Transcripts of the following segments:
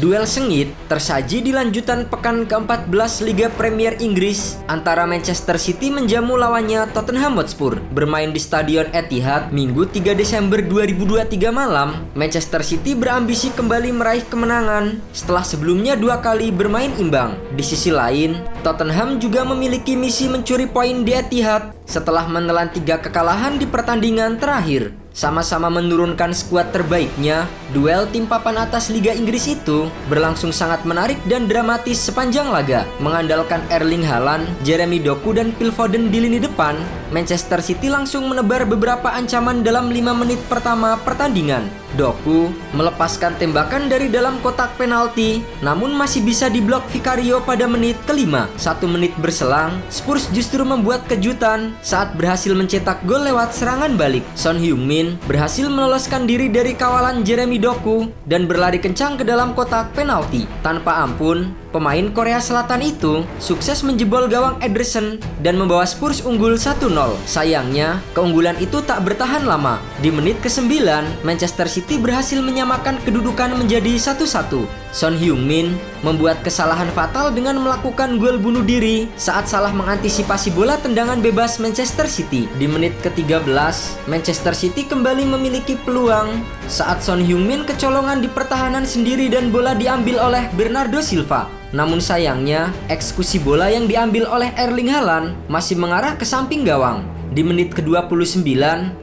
Duel sengit tersaji di lanjutan pekan ke-14 Liga Premier Inggris antara Manchester City menjamu lawannya Tottenham Hotspur. Bermain di Stadion Etihad Minggu 3 Desember 2023 malam, Manchester City berambisi kembali meraih kemenangan setelah sebelumnya 2 kali bermain imbang. Di sisi lain, Tottenham juga memiliki misi mencuri poin di Etihad setelah menelan 3 kekalahan di pertandingan terakhir. Sama-sama menurunkan skuad terbaiknya, duel tim papan atas Liga Inggris itu berlangsung sangat menarik dan dramatis sepanjang laga. Mengandalkan Erling Haaland, Jeremy Doku, dan Phil Foden di lini depan, Manchester City langsung menebar beberapa ancaman dalam 5 menit pertama pertandingan. Doku melepaskan tembakan dari dalam kotak penalti, namun masih bisa diblok Vicario pada menit kelima. 1 menit berselang, Spurs justru membuat kejutan saat berhasil mencetak gol lewat serangan balik. Son Heung-min berhasil meloloskan diri dari kawalan Jeremy Doku dan berlari kencang ke dalam kotak penalti. Tanpa ampun, pemain Korea Selatan itu sukses menjebol gawang Ederson dan membawa Spurs unggul 1-0. Sayangnya, keunggulan itu tak bertahan lama. Di menit ke-9, Manchester City berhasil menyamakan kedudukan menjadi 1-1. Son Heung-min membuat kesalahan fatal dengan melakukan gol bunuh diri saat salah mengantisipasi bola tendangan bebas Manchester City. Di menit ke-13, Manchester City kembali memiliki peluang saat Son Heung-min kecolongan di pertahanan sendiri dan bola diambil oleh Bernardo Silva. Namun sayangnya, eksekusi bola yang diambil oleh Erling Haaland masih mengarah ke samping gawang. Di menit ke-29,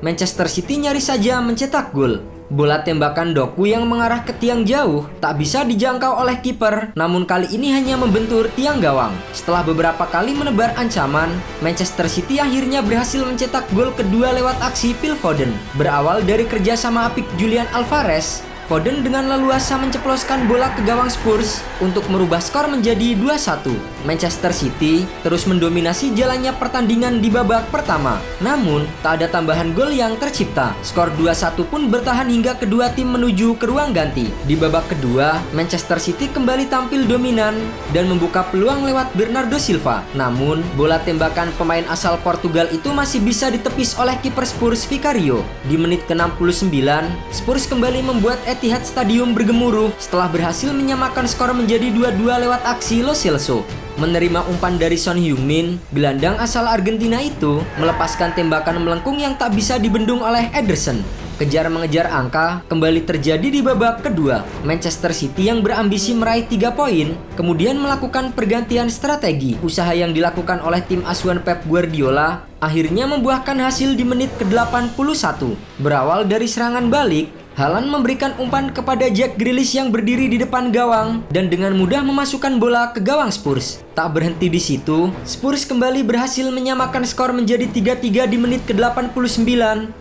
Manchester City nyaris saja mencetak gol. Bola tembakan Doku yang mengarah ke tiang jauh tak bisa dijangkau oleh kiper, namun kali ini hanya membentur tiang gawang. Setelah beberapa kali menebar ancaman, Manchester City akhirnya berhasil mencetak gol kedua lewat aksi Phil Foden. Berawal dari kerjasama apik Julian Alvarez, Foden dengan leluasa menceploskan bola ke gawang Spurs untuk merubah skor menjadi 2-1. Manchester City terus mendominasi jalannya pertandingan di babak pertama. Namun, tak ada tambahan gol yang tercipta. Skor 2-1 pun bertahan hingga kedua tim menuju ke ruang ganti. Di babak kedua, Manchester City kembali tampil dominan dan membuka peluang lewat Bernardo Silva. Namun, bola tembakan pemain asal Portugal itu masih bisa ditepis oleh kiper Spurs Vicario. Di menit ke-69, Spurs kembali membuat Etihad Stadium bergemuruh setelah berhasil menyamakan skor menjadi 2-2 lewat aksi Lo Celso. Menerima umpan dari Son Heung-min, gelandang asal Argentina itu melepaskan tembakan melengkung yang tak bisa dibendung oleh Ederson. Kejar-mengejar angka kembali terjadi di babak kedua. Manchester City yang berambisi meraih 3 poin, kemudian melakukan pergantian strategi. Usaha yang dilakukan oleh tim asuhan Pep Guardiola akhirnya membuahkan hasil di menit ke-81. Berawal dari serangan balik, Haaland memberikan umpan kepada Jack Grealish yang berdiri di depan gawang dan dengan mudah memasukkan bola ke gawang Spurs. Tak berhenti di situ, Spurs kembali berhasil menyamakan skor menjadi 3-3 di menit ke-89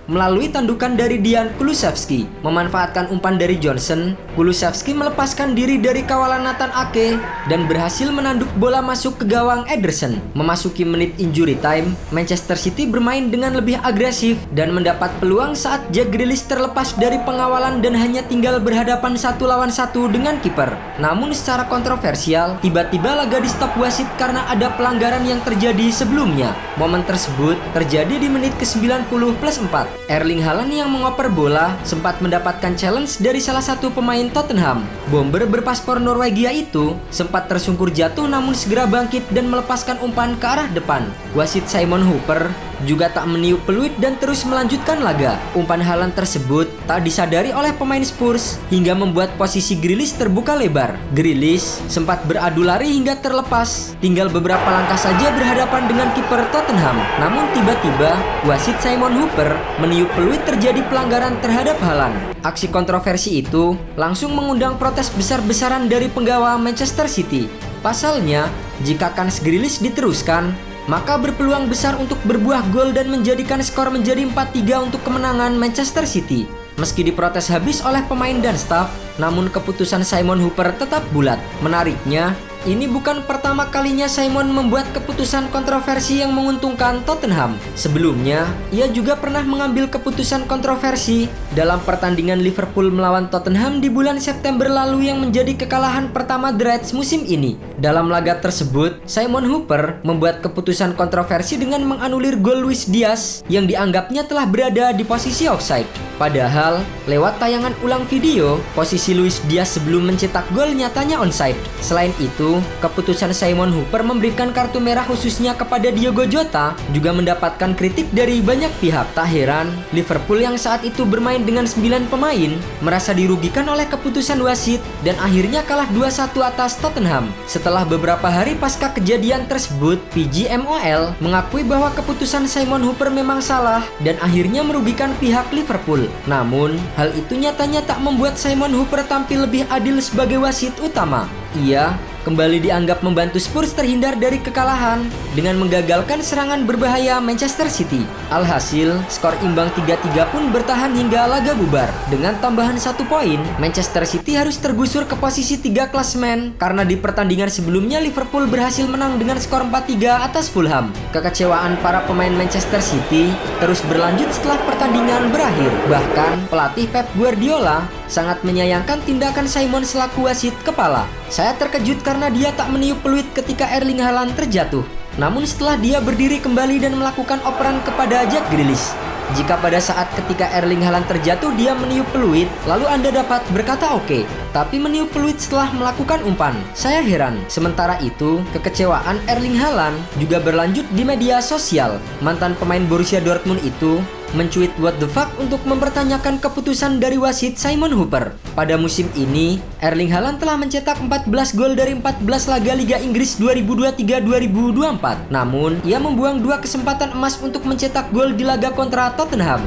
melalui tandukan dari Dejan Kulusevski. Memanfaatkan umpan dari Johnson, Kulusevski melepaskan diri dari kawalan Nathan Ake dan berhasil menanduk bola masuk ke gawang Ederson. Memasuki menit injury time, Manchester City bermain dengan lebih agresif dan mendapat peluang saat Jack Grealish terlepas dari pengawalan dan hanya tinggal berhadapan 1 lawan 1 dengan kiper. Namun secara kontroversial, tiba-tiba laga di stop wasit karena ada pelanggaran yang terjadi sebelumnya. Momen tersebut terjadi di menit ke-90+4. Erling Haaland yang mengoper bola sempat mendapatkan challenge dari salah satu pemain Tottenham. Bomber berpaspor Norwegia itu sempat tersungkur jatuh namun segera bangkit dan melepaskan umpan ke arah depan. Wasit Simon Hooper juga tak meniup peluit dan terus melanjutkan laga. Umpan Haaland tersebut tak disadari oleh pemain Spurs hingga membuat posisi Grealish terbuka lebar. Grealish sempat beradu lari hingga terlepas, tinggal beberapa langkah saja berhadapan dengan kiper Tottenham. Namun tiba-tiba wasit Simon Hooper meniup peluit terjadi pelanggaran terhadap Haaland. Aksi kontroversi itu langsung mengundang protes besar-besaran dari penggawa Manchester City. Pasalnya, jika kans Grealish diteruskan, maka berpeluang besar untuk berbuah gol dan menjadikan skor menjadi 4-3 untuk kemenangan Manchester City. Meski diprotes habis oleh pemain dan staf, namun keputusan Simon Hooper tetap bulat. Menariknya, Ini bukan pertama kalinya Simon membuat keputusan kontroversi yang menguntungkan Tottenham. Sebelumnya, ia juga pernah mengambil keputusan kontroversi dalam pertandingan Liverpool melawan Tottenham di bulan September lalu yang menjadi kekalahan pertama The Reds musim ini. Dalam laga tersebut, Simon Hooper membuat keputusan kontroversi dengan menganulir gol Luis Diaz yang dianggapnya telah berada di posisi offside. Padahal, lewat tayangan ulang video, posisi Luis Diaz sebelum mencetak gol nyatanya onside. Selain itu, keputusan Simon Hooper memberikan kartu merah khususnya kepada Diogo Jota juga mendapatkan kritik dari banyak pihak. Tak heran, Liverpool yang saat itu bermain dengan 9 pemain merasa dirugikan oleh keputusan wasit dan akhirnya kalah 2-1 atas Tottenham. Setelah beberapa hari pasca kejadian tersebut, PGMOL mengakui bahwa keputusan Simon Hooper memang salah dan akhirnya merugikan pihak Liverpool. Namun, hal itu nyatanya tak membuat Simon Hooper tampil lebih adil sebagai wasit utama. Ia kembali dianggap membantu Spurs terhindar dari kekalahan dengan menggagalkan serangan berbahaya Manchester City. Alhasil, skor imbang 3-3 pun bertahan hingga laga bubar. Dengan tambahan 1 poin, Manchester City harus tergusur ke posisi 3 klasemen karena di pertandingan sebelumnya Liverpool berhasil menang dengan skor 4-3 atas Fulham. Kekecewaan para pemain Manchester City terus berlanjut setelah pertandingan berakhir. Bahkan, pelatih Pep Guardiola sangat menyayangkan tindakan Simon selaku wasit kepala. Saya terkejut karena dia tak meniup peluit ketika Erling Haaland terjatuh. Namun setelah dia berdiri kembali dan melakukan operan kepada Jack Grealish. Jika pada saat ketika Erling Haaland terjatuh dia meniup peluit, lalu Anda dapat berkata oke. Tapi meniup peluit setelah melakukan umpan, saya heran. Sementara itu, kekecewaan Erling Haaland juga berlanjut di media sosial. Mantan pemain Borussia Dortmund itu mencuit what the fuck untuk mempertanyakan keputusan dari wasit Simon Hooper. Pada musim ini, Erling Haaland telah mencetak 14 gol dari 14 laga Liga Inggris 2023-2024. Namun, ia membuang 2 kesempatan emas untuk mencetak gol di laga kontra Tottenham.